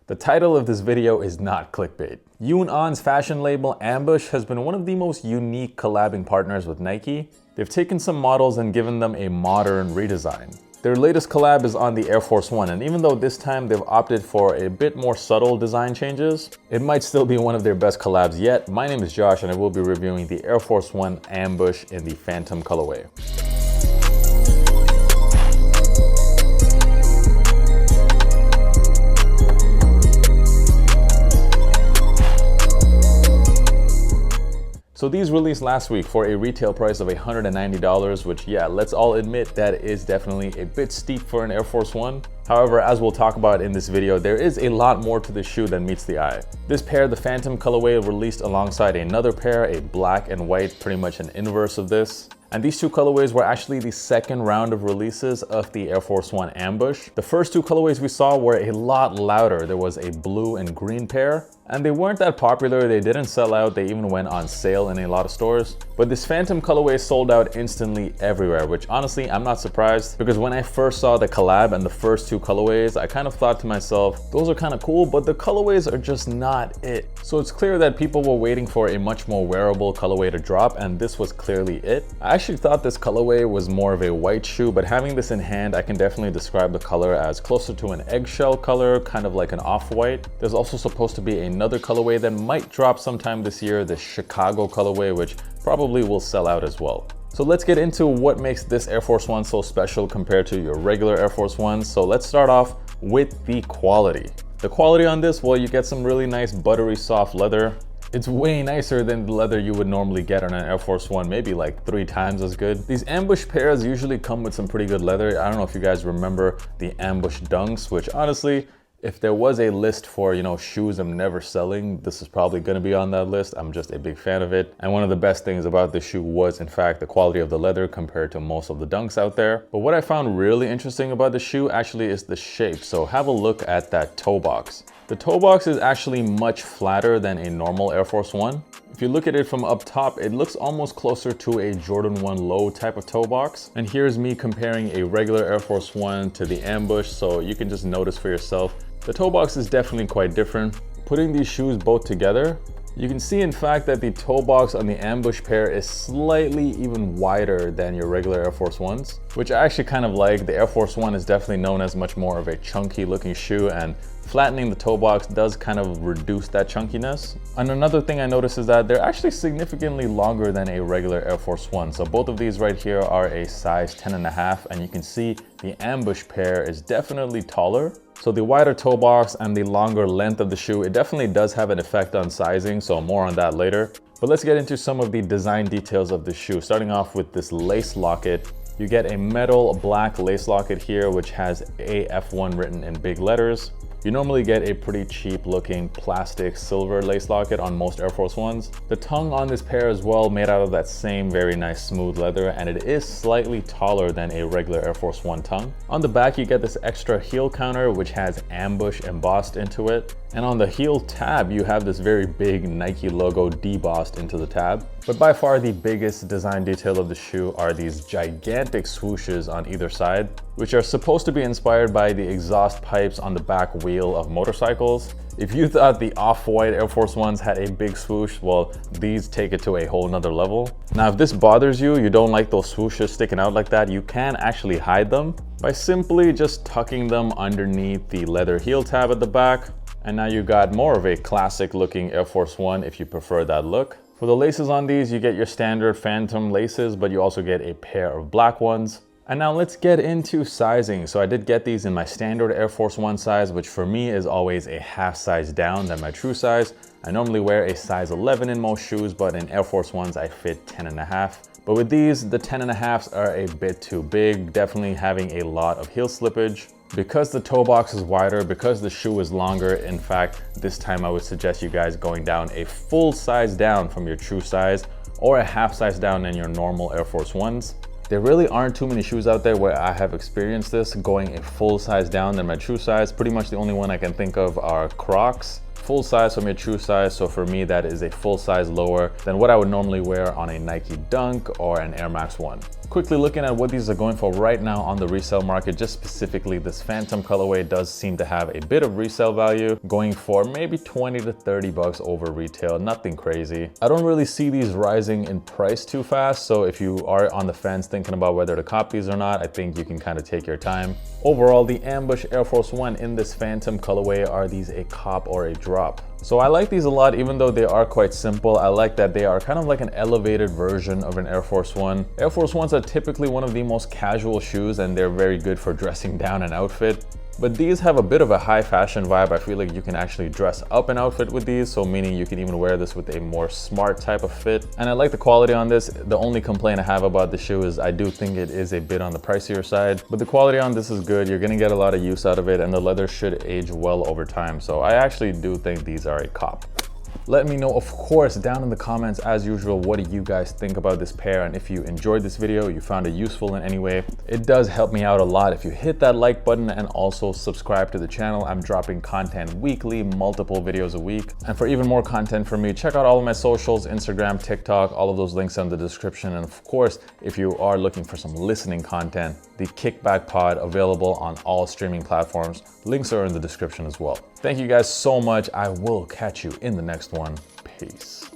The title of this video is not clickbait. Yoon Ah's fashion label Ambush has been one of the most unique collabing partners with Nike. They've taken some models and given them a modern redesign. Their latest collab is on the Air Force One, and even though this time they've opted for a bit more subtle design changes, it might still be one of their best collabs yet. My name is Josh and I will be reviewing the Air Force One Ambush in the Phantom colorway. So these released last week for a retail price of $190, which yeah, let's all admit that is definitely a bit steep for an Air Force One. However, as we'll talk about in this video, there is a lot more to the shoe than meets the eye. This pair, the Phantom colorway, released alongside another pair, a black and white, pretty much an inverse of this. And these two colorways were actually the second round of releases of the Air Force One Ambush. The first two colorways we saw were a lot louder. There was a blue and green pair, and they weren't that popular. They didn't sell out. They even went on sale in a lot of stores. But this Phantom colorway sold out instantly everywhere, which honestly, I'm not surprised, because when I first saw the collab and the first two colorways, I kind of thought to myself, those are kind of cool, but the colorways are just not it. So it's clear that people were waiting for a much more wearable colorway to drop, and this was clearly it. I actually thought this colorway was more of a white shoe, but having this in hand, I can definitely describe the color as closer to an eggshell color, kind of like an off-white. There's also supposed to be another colorway that might drop sometime this year, the Chicago colorway, which probably will sell out as well. So let's get into what makes this Air Force One so special compared to your regular Air Force Ones. So let's start off with the quality. The quality on this, well, you get some really nice buttery soft leather. It's way nicer than the leather you would normally get on an Air Force One, maybe like 3 times as good. These Ambush pairs usually come with some pretty good leather. I don't know if you guys remember the Ambush Dunks, which honestly, if there was a list for, shoes I'm never selling, this is probably gonna be on that list. I'm just a big fan of it. And one of the best things about this shoe was, in fact, the quality of the leather compared to most of the Dunks out there. But what I found really interesting about the shoe actually is the shape. So have a look at that toe box. The toe box is actually much flatter than a normal Air Force One. If you look at it from up top, it looks almost closer to a Jordan 1 Low type of toe box. And here's me comparing a regular Air Force One to the Ambush, so you can just notice for yourself. The toe box is definitely quite different. Putting these shoes both together, you can see in fact that the toe box on the Ambush pair is slightly even wider than your regular Air Force Ones, which I actually kind of like. The Air Force One is definitely known as much more of a chunky looking shoe, and flattening the toe box does kind of reduce that chunkiness. And another thing I noticed is that they're actually significantly longer than a regular Air Force One. So both of these right here are a size 10.5, and you can see the Ambush pair is definitely taller. So the wider toe box and the longer length of the shoe, it definitely does have an effect on sizing, so more on that later. But let's get into some of the design details of the shoe, starting off with this lace locket. You get a metal black lace locket here, which has AF1 written in big letters. You normally get a pretty cheap looking plastic silver lace locket on most Air Force Ones. The tongue on this pair as well, made out of that same very nice smooth leather, and it is slightly taller than a regular Air Force One tongue. On the back, you get this extra heel counter, which has Ambush embossed into it. And on the heel tab, you have this very big Nike logo debossed into the tab. But by far the biggest design detail of the shoe are these gigantic swooshes on either side, which are supposed to be inspired by the exhaust pipes on the back wheel of motorcycles. If you thought the off-white Air Force Ones had a big swoosh, well, these take it to a whole nother level. Now, if this bothers you, you don't like those swooshes sticking out like that, you can actually hide them by simply just tucking them underneath the leather heel tab at the back. And now you got more of a classic looking Air Force One if you prefer that look. For the laces on these, you get your standard Phantom laces, but you also get a pair of black ones. And now let's get into sizing. So I did get these in my standard Air Force One size, which for me is always a half size down than my true size. I normally wear a size 11 in most shoes, but in Air Force Ones, I fit 10.5. But with these, the 10.5s are a bit too big, definitely having a lot of heel slippage. Because the toe box is wider, because the shoe is longer, in fact, this time I would suggest you guys going down a full size down from your true size, or a half size down in your normal Air Force Ones. There really aren't too many shoes out there where I have experienced this, going a full size down than my true size. Pretty much the only one I can think of are Crocs. Full size from your true size, so for me that is a full size lower than what I would normally wear on a Nike Dunk or an Air Max 1. Quickly looking at what these are going for right now on the resale market, just specifically this Phantom colorway does seem to have a bit of resale value, going for maybe 20 to 30 bucks over retail, nothing crazy. I don't really see these rising in price too fast, so if you are on the fence thinking about whether to cop these or not, I think you can kind of take your time. Overall, the Ambush Air Force One in this Phantom colorway, are these a cop or a drop? So I like these a lot, even though they are quite simple. I like that they are kind of like an elevated version of an Air Force One. Air Force Ones are typically one of the most casual shoes, and they're very good for dressing down an outfit. But these have a bit of a high fashion vibe. I feel like you can actually dress up an outfit with these, so meaning you can even wear this with a more smart type of fit. And I like the quality on this. The only complaint I have about the shoe is I do think it is a bit on the pricier side, but the quality on this is good. You're gonna get a lot of use out of it, and the leather should age well over time. So I actually do think these are a cop. Let me know, of course, down in the comments as usual, what do you guys think about this pair, and if you enjoyed this video, you found it useful in any way. It does help me out a lot if you hit that like button and also subscribe to the channel. I'm dropping content weekly, multiple videos a week. And for even more content from me, check out all of my socials, Instagram, TikTok, all of those links in the description. And of course, if you are looking for some listening content, the Kickback Pod available on all streaming platforms. Links are in the description as well. Thank you guys so much. I will catch you in the next one. Peace.